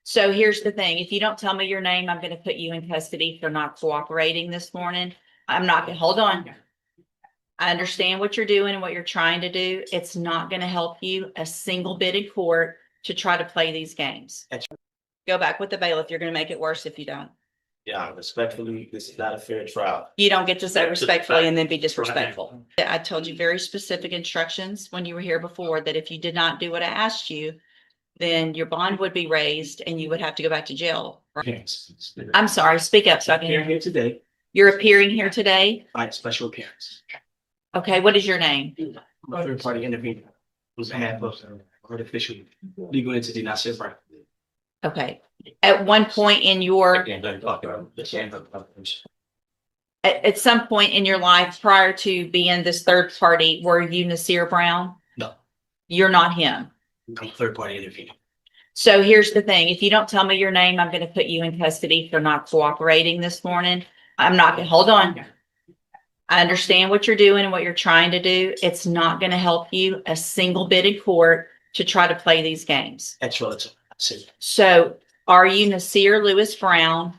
So here's the thing. If you don't tell me your name, I'm going to put you in custody for not cooperating this morning. I'm not going to hold on. I understand what you're doing and what you're trying to do. It's not going to help you a single bit in court to try to play these games. Go back with the bailiff. You're going to make it worse if you don't. Yeah, respectfully, this is not a fair trial. You don't get to say respectfully and then be disrespectful. I told you very specific instructions when you were here before that if you did not do what I asked you, then your bond would be raised and you would have to go back to jail. I'm sorry, speak up so I can hear you. Here today You're appearing here today? by special appearance. Okay, what is your name? I'm a third party intervener on behalf of artificial legal entity Nasir Brown. Okay. At one point in your, at some point in your life prior to being this third party, were you Nasir Brown? No. You're not him. I'm a third party intervener. So here's the thing. If you don't tell me your name, I'm going to put you in custody for not cooperating this morning. I'm not going to hold on. I understand what you're doing and what you're trying to do. It's not going to help you a single bit in court to try to play these games. That's relative. So are you Nasir Lewis Brown,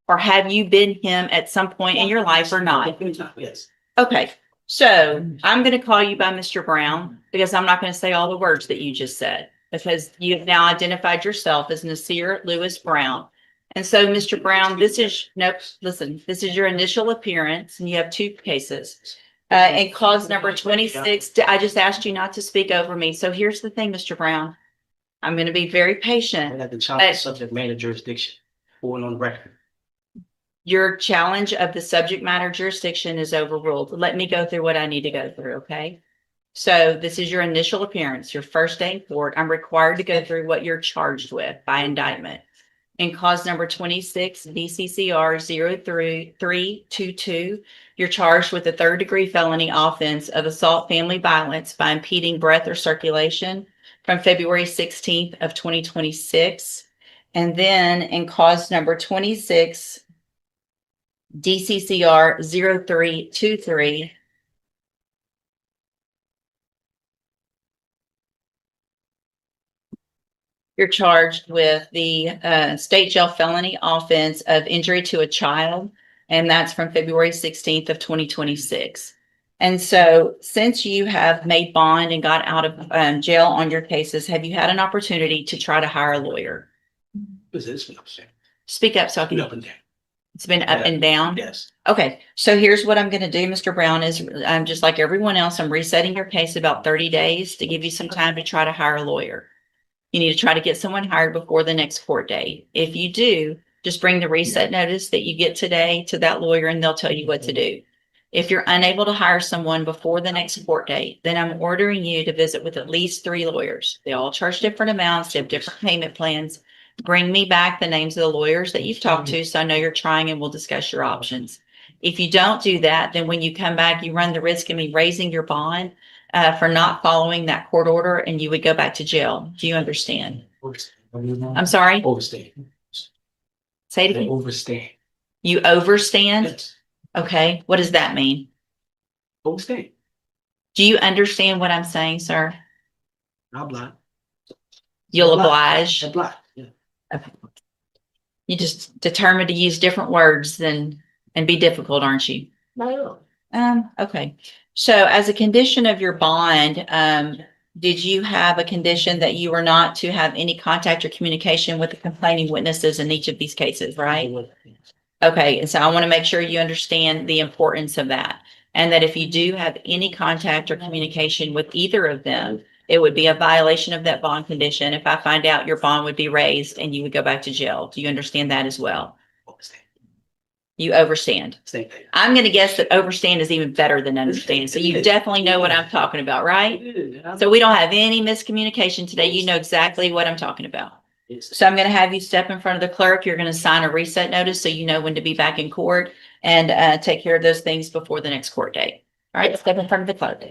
or have you been him at some point in your life or not? Yes. Okay. So I'm going to call you by Mr. Brown because I'm not going to say all the words that you just said because you have now identified yourself as Nasir Lewis Brown. And so, Mr. Brown, this is your initial appearance and you have two cases. And cause number 26, I just asked you not to speak over me. So here's the thing, Mr. Brown. I'm going to be very patient. And at the child subject matter jurisdiction, going on record. Your challenge of the subject matter jurisdiction is overruled. Let me go through what I need to go through, okay? So this is your initial appearance, your first day in court. I'm required to go through what you're charged with by indictment. In cause number 26, BCCR 03322, you're charged with a third-degree felony offense of assault family violence by impeding breath or circulation from February 16th of 2026. And then in cause number 26, DCCR 0323, you're charged with the state jail felony offense of injury to a child, and that's from February 16th of 2026. And so since you have made bond and got out of jail on your cases, have you had an opportunity to try to hire a lawyer? Speak up so I can. Up and down. It's been up and down? Yes. Okay, so here's what I'm going to do, Mr. Brown, is I'm just like everyone else. I'm resetting your case about 30 days to give you some time to try to hire a lawyer. You need to try to get someone hired before the next court date. If you do, just bring the reset notice that you get today to that lawyer and they'll tell you what to do. If you're unable to hire someone before the next court date, then I'm ordering you to visit with at least 3 lawyers. They all charge different amounts. They have different payment plans. Bring me back the names of the lawyers that you've talked to so I know you're trying and we'll discuss your options. If you don't do that, then when you come back, you run the risk of me raising your bond for not following that court order and you would go back to jail. Do you understand? I'm sorry? Overstand. Say it again. Overstand. You overstand? Yes. Okay. What does that mean? Overstand. Do you understand what I'm saying, sir? I'm blind. You'll oblige. I'm blind. Yeah. Okay. You just determined to use different words and be difficult, aren't you? No. Okay. So as a condition of your bond, did you have a condition that you were not to have any contact or communication with the complaining witnesses in each of these cases, right? Okay. And so I want to make sure you understand the importance of that. And that if you do have any contact or communication with either of them, it would be a violation of that bond condition. If I find out your bond would be raised and you would go back to jail. Do you understand that as well? Overstand. You overstand. Same thing. I'm going to guess that overstand is even better than understand. So you definitely know what I'm talking about, right? So we don't have any miscommunication today. You know exactly what I'm talking about. So I'm going to have you step in front of the clerk. You're going to sign a reset notice so you know when to be back in court and take care of those things before the next court date. All right, step in front of the clerk.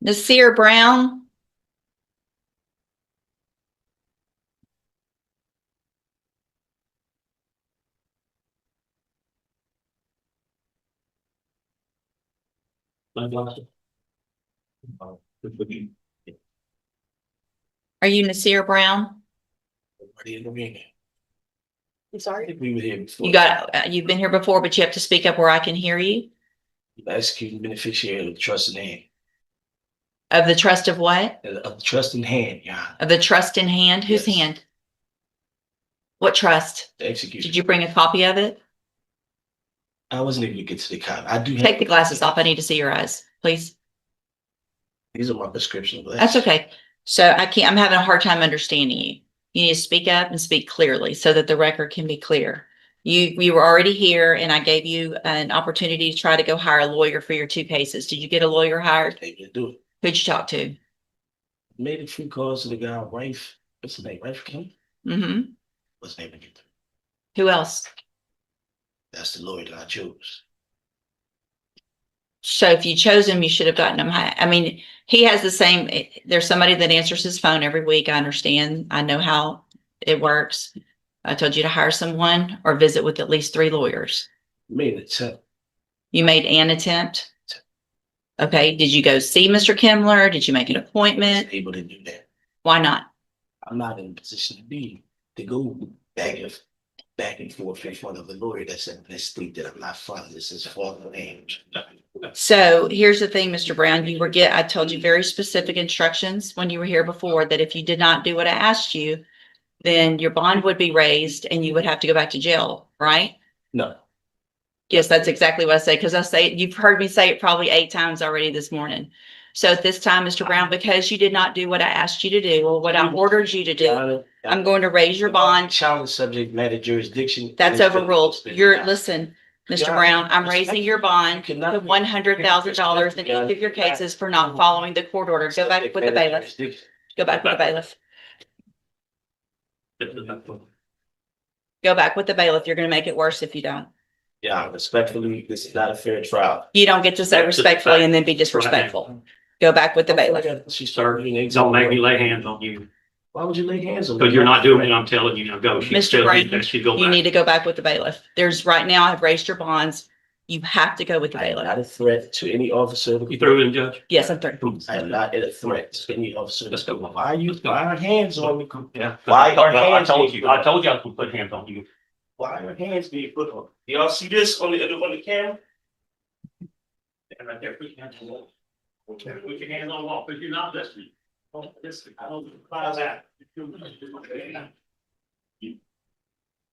Nasir Brown. Are you Nasir Brown? Already in the meeting. I'm I sorry. think we were here before. You've been here before, but you have to speak up where I can hear you. Executing beneficiary of the trust in hand. Of the trust of what? Of the trust in hand, yeah. Of the trust in hand? Whose Yes. hand? What trust? The execution. Did you bring a copy of it? I wasn't able to get to the copy. I do have. Take the glasses off. I need to see your eyes, please. These are my prescription glasses. That's okay. So I'm having a hard time understanding you. You need to speak up and speak clearly so that the record can be clear. You were already here and I gave you an opportunity to try to go hire a lawyer for your 2 cases. Did you get a lawyer hired? Able to do it. Who'd you talk to? Made a few calls to the guy, Rafe. What's his name? Rafe King? Mm-hmm. What's his name again? Who else? That's the lawyer that I chose. So if you chose him, you should have gotten him. I mean, he has the same, there's somebody that answers his phone every week. I understand. I know how it works. I told you to hire someone or visit with at least 3 lawyers. Made an attempt. You made an attempt. Okay. Did you go see Mr. Kimler? Did you make an appointment? Able to do that. Why not? I'm not in a position to go back and forth in front of a lawyer that's in this state that I'm not from. This is foreign age. So here's the thing, Mr. Brown, I told you very specific instructions when you were here before that if you did not do what I asked you, then your bond would be raised and you would have to go back to jail, right? No. Yes, that's exactly what I say, because you've heard me say it probably 8 times already this morning. So at this time, Mr. Brown, because you did not do what I asked you to do or what I ordered you to do, I'm going to raise your bond. Challenge subject matter jurisdiction. That's overruled. Listen, Mr. Brown, I'm raising your bond to $100,000 in each of your cases for not following the court order. Go back with the bailiff. Go back with the bailiff. Go back with the bailiff. You're going to make it worse if you don't. Yeah, respectfully, this is not a fair trial. You don't get to say respectfully and then be disrespectful. Go back with the bailiff. She started doing Don't make me lay hands on you, Why would you lay hands on me? because you're not doing what I'm telling you. Now go. Mr. Brown, She go you back. need to go back with the bailiff. Right now, I've raised your bonds. You have to go with the I am not bailiff. a threat to any officer. You through in, Judge? Yes, I'm through. I am not a threat to any officer. Let's go. Why are hands on me? Yeah. Why are I hands told being you, I put told you I was gonna put hands on you. Why are hands being put on? Y'all see this on the camera? Stand right there, put your hands on the wall. Okay, put your hands on the wall, because you're not listening. Don't listen. I don't know that.